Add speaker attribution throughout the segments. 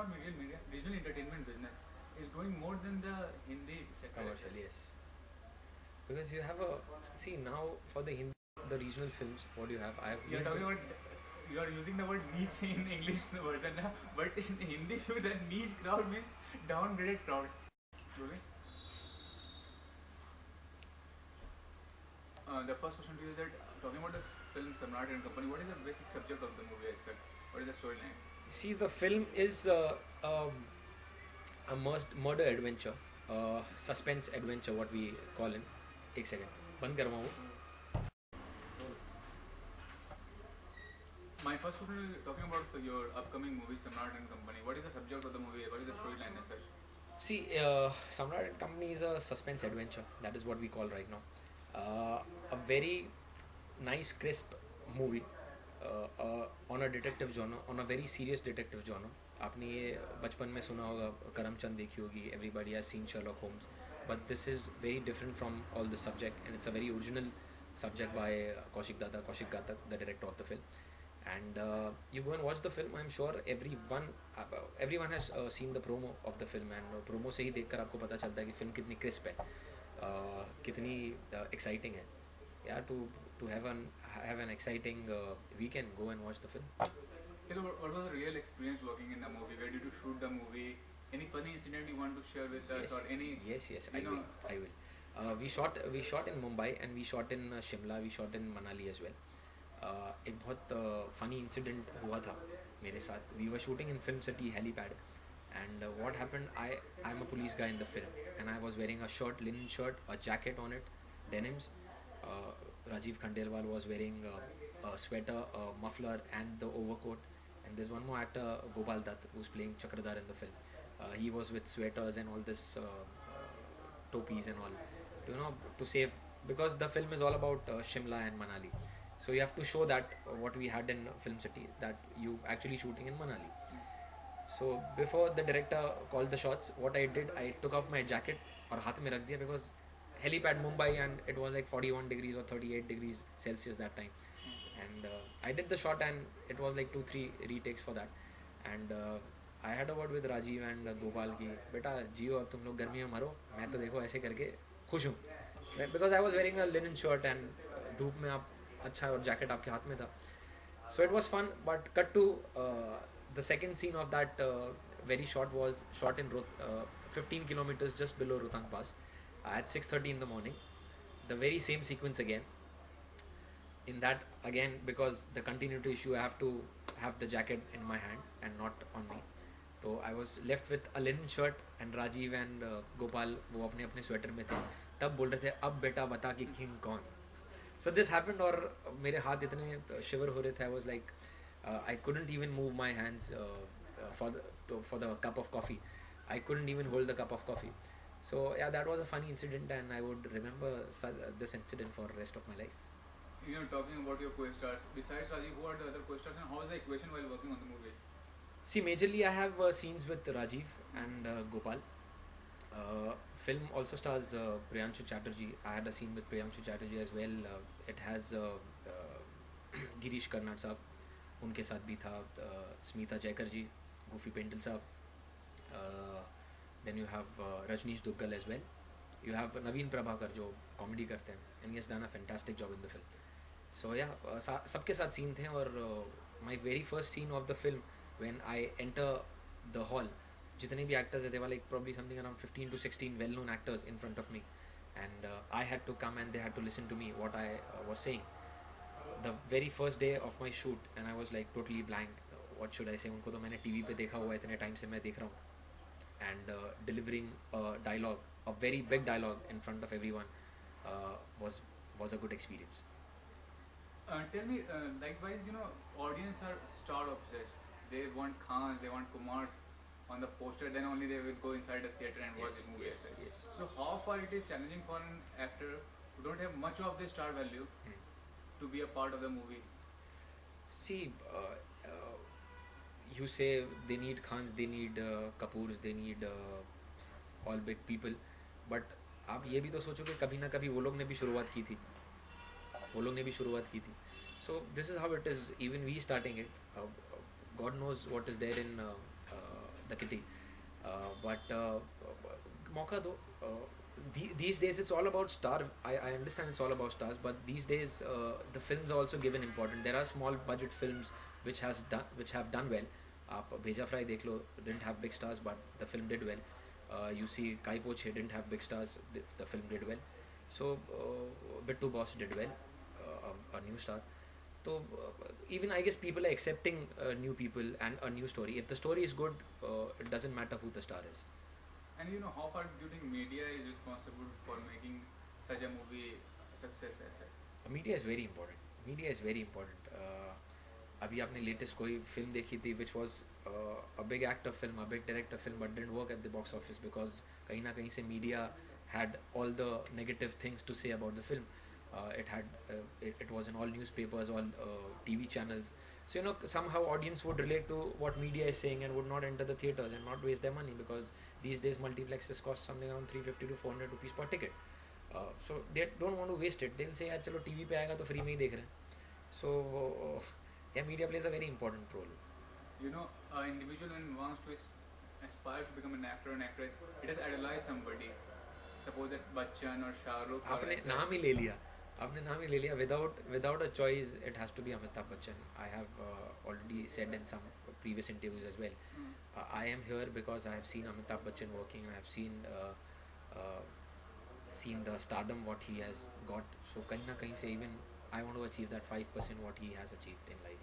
Speaker 1: not regional entertainment business is growing more than the Hindi sector.
Speaker 2: Commercial, yes. Because you have a see now for the Hindi, the regional films. What do you have? I have
Speaker 1: You're talking about you are using the word niche in English version, but in Hindi, that niche crowd means downgraded crowd. Really? The first question to you is that talking about the film Samrat and Company, what is the basic subject of the movie as such? What is the storyline?
Speaker 2: see the film is a murder adventure, suspense adventure, what we call it. एक second बंद करवाऊँ.
Speaker 1: My first question is talking about your upcoming movie Samrat and Company. What is the subject of the movie? What is the storyline as such?
Speaker 2: See, Samrat and Company is a suspense adventure. That is what we call right now. A very nice, crisp movie on a detective genre, on a very serious detective genre. आपने ये बचपन में सुना होगा, करमचंद देखी होगी, everybody has seen Sherlock Holmes, but this is very different from all the subject, and it's a very original subject by Kaushik Ghatak, the director of the film. And you go and watch the film. I'm sure everyone has seen the promo of the film, and promo से ही देखकर आपको पता चलता है कि film कितनी crisp है, कितनी exciting है. Yeah, to have an exciting weekend, go and watch the film.
Speaker 1: Tell me, what was the real experience working in the movie? Where did you shoot the movie? Any funny incident you want to share with us,
Speaker 2: Yes,
Speaker 1: or any?
Speaker 2: yes, I will. We shot in Mumbai, and we shot in Shimla, we shot in Manali as well. एक बहुत funny incident हुआ था मेरे साथ. We were shooting in Film City helipad, and what happened, I'm a police guy in the film, and I was wearing a shirt, linen shirt, a jacket on it, denims. Rajiv Khandelwal was wearing a sweater, a muffler, and the overcoat. And there's one more actor, Gopal Dutt, who's playing Chakradhar in the film. He was with sweaters and all this topis and all, to save, because the film is all about Shimla and Manali. So you have to show that what we had in Film City, that you actually shooting in Manali. So before the director called the shots, what I did, I took off my jacket और हाथ में रख दिया, because helipad Mumbai, and it was like 41 degrees or 38 degrees Celsius that time. And I did the shot, and it was like 2-3 retakes for that. And I had a word with Rajiv and Gopal ki beta जियो अब तुम लोग गर्मी में मरो, मैं तो देखो ऐसे करके खुश हूँ, because I was wearing a linen shirt, and धूप में आप अच्छा है और जैकेट आपके हाथ में था. So it was fun, but cut to the second scene of that very short was shot in 15 kilometers just below Rotang Pass at 6:30 in the morning. The very same sequence again. In that again, because the continuity issue, I have to have the jacket in my hand and not on me. So I was left with a linen shirt, and Rajiv and Gopal वो अपने अपने sweater में थे. तब बोल रहे थे अब बेटा बता कि किंग कौन. So this happened, और मेरे हाथ इतने शिवर हो रहे थे. I was like I couldn't even move my hands for the cup of coffee. I couldn't even hold the cup of coffee. So yeah, that was a funny incident, and I would remember this incident for the rest of my life.
Speaker 1: Talking about your co-stars, besides Rajiv, who are the other co-stars, and how is the equation while working on the movie?
Speaker 2: See, majorly I have scenes with Rajiv and Gopal. Film also stars Priyanshu Chatterjee. I had a scene with Priyanshu Chatterjee as well. It has Girish Karnad साहब, उनके साथ भी था. स्मिता जयकर जी, Goofy Paintal साहब. Then you have Rajneesh Duggal as well. You have Naveen Prabhakar जो comedy करते हैं, and he has done a fantastic job in the film. So yeah, सबके साथ scene थे. और my very first scene of the film, when I enter the hall, जितने भी actors थे, they were like probably something around 15 to 16 well-known actors in front of me, and I had to come and they had to listen to me what I was saying. The very first day of my shoot, and I was like totally blank. What should I say? उनको तो मैंने TV पे देखा हुआ है, इतने time से मैं देख रहा हूँ. And delivering a dialogue, a very big dialogue in front of everyone, was a good experience.
Speaker 1: Tell me, likewise, audience are star obsessed. They want Khans, they want Kumars on the poster, then only they will go inside the theater and watch
Speaker 2: Yes,
Speaker 1: the movie.
Speaker 2: yes.
Speaker 1: So how far it is challenging for an actor who don't have much of the star value to be a part of the movie?
Speaker 2: See, you say they need Khans, they need Kapoors, they need all big people, but आप ये भी तो सोचो कि कभी ना कभी वो लोग ने भी शुरुआत की थी. So this is how it is. Even we starting it. God knows what is there in the kitty. But मौका दो. These days it's all about star. I understand it's all about stars, but these days the films are also given important. There are small budget films which have done well. आप भेजा fry देख लो, didn't have big stars but the film did well. You see Kai Poche didn't have big stars, the film did well. So Bittu Boss did well, a new star. So even I guess people are accepting new people and a new story. If the story is good, it doesn't matter who the star is.
Speaker 1: And you know, how far do you think media is responsible for making such a movie a success as such?
Speaker 2: Media is very important. Media is very important. अभी आपने latest कोई film देखी थी which was a big actor film, a big director film, but didn't work at the box office because कहीं ना कहीं से media had all the negative things to say about the film. It was in all newspapers, all TV channels. So you know, somehow audience would relate to what media is saying and would not enter the theaters and not waste their money, because these days multiplexes cost something around 350 to 400 rupees per ticket. So they don't want to waste it. They'll say यार चलो TV पे आएगा तो free में ही देख रहे हैं. So yeah, media plays a very important role.
Speaker 1: You know, an individual when wants to aspire to become an actor or an actress, it has idolized somebody. Suppose that Bachchan or Shah Rukh.
Speaker 2: आपने नाम ही ले लिया. आपने नाम ही ले लिया. Without a choice, it has to be Amitabh Bachchan. I have already said in some previous interviews as well. I am here because I have seen Amitabh Bachchan working. I have seen the stardom what he has got. So कहीं ना कहीं से even I want to achieve that 5% what he has achieved in life.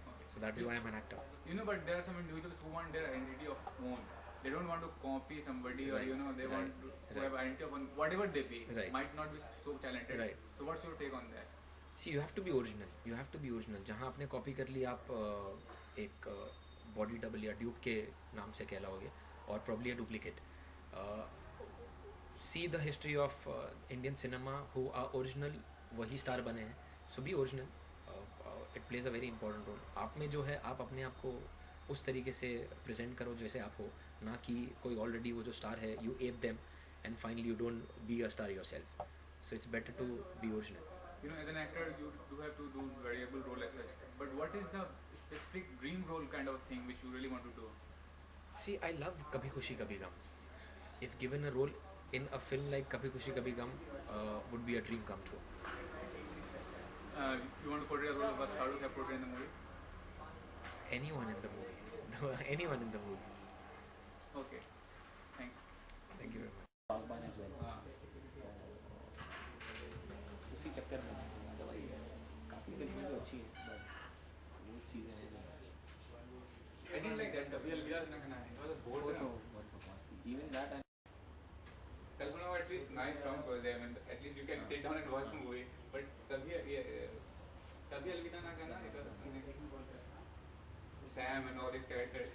Speaker 1: Okay.
Speaker 2: So that is why I am an actor.
Speaker 1: You know, but there are some individuals who want their identity of own. They don't want to copy somebody, or
Speaker 2: Right.
Speaker 1: you know, they
Speaker 2: Right.
Speaker 1: want to
Speaker 2: Right.
Speaker 1: have identity of own. Whatever they be,
Speaker 2: Right.
Speaker 1: might not be so talented.
Speaker 2: Right.
Speaker 1: So what's your take on that?
Speaker 2: See, you have to be original. You have to be original. जहाँ आपने copy कर ली, आप एक body double या dupe के नाम से कहलाओगे, और probably a duplicate. See the history of Indian cinema who are original, वही स्टार बने हैं. So be original. It plays a very important role. आप में जो है, आप अपने आप को उस तरीके से प्रेजेंट करो जैसे आप हो, ना कि कोई ऑलरेडी वो जो स्टार है, you ape them and finally you don't be a star yourself. So it's better to be original.
Speaker 1: You know, as an actor, you do have to do variable role as well. But what is the specific dream role kind of thing which you really want to do?
Speaker 2: See, I love Kabhi Khushi Kabhi Gum. If given a role in a film like Kabhi Khushi Kabhi Gum, would be a dream come true.
Speaker 1: You want to portray a role of what Shah Rukh have portrayed in the movie?
Speaker 2: Anyone in the movie. Anyone in the movie.
Speaker 1: Okay. Thanks.
Speaker 2: Thank you very much.
Speaker 3: बागबान as well. उसी चक्कर में मतलब काफ़ी फिल्में तो अच्छी हैं, बट वो चीज़ें हैं जो
Speaker 1: I didn't like that. Kabhi Alvida Na Kana. It was a
Speaker 3: वो
Speaker 1: bored
Speaker 3: तो
Speaker 1: film.
Speaker 3: बहुत बकवास थी. Even that
Speaker 1: Kalpana, at least nice songs were there. I mean, at least you can sit down and watch the movie. But Kabhi Alvida Na Kana, it was something. Sam and all these characters.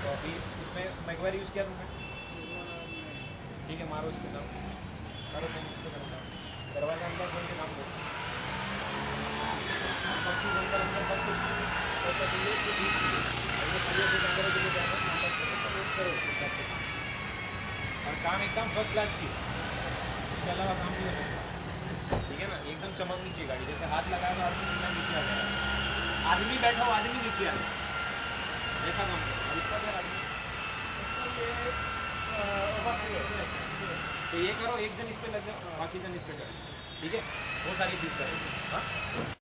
Speaker 3: तो अभी इसमें Maguire use किया तुमने. ठीक है, मारो इसके नाम करो, तुम इसको करो. दरवाजा अंदर खोल के काम करो. सब चीज़ अंदर अंदर सब कुछ ऐसा चाहिए कि ठीक है. अगर पूरे के अंदर के लिए जाना अंदर करो और काम एकदम फर्स्ट क्लास चाहिए. इसके अलावा काम नहीं हो सकता. ठीक है ना, एकदम चमकनी चाहिए गाड़ी. जैसे हाथ लगाया तो आदमी सीधा नीचे आ जाएगा. आदमी बैठा हो, आदमी नीचे आ जाए, ऐसा काम करो. और इसका क्या आदमी तो ये करो, एक जन इस पे लग जाओ, बाकी जन इस पे करो. ठीक है, वो सारी चीज़ करेंगे। हाँ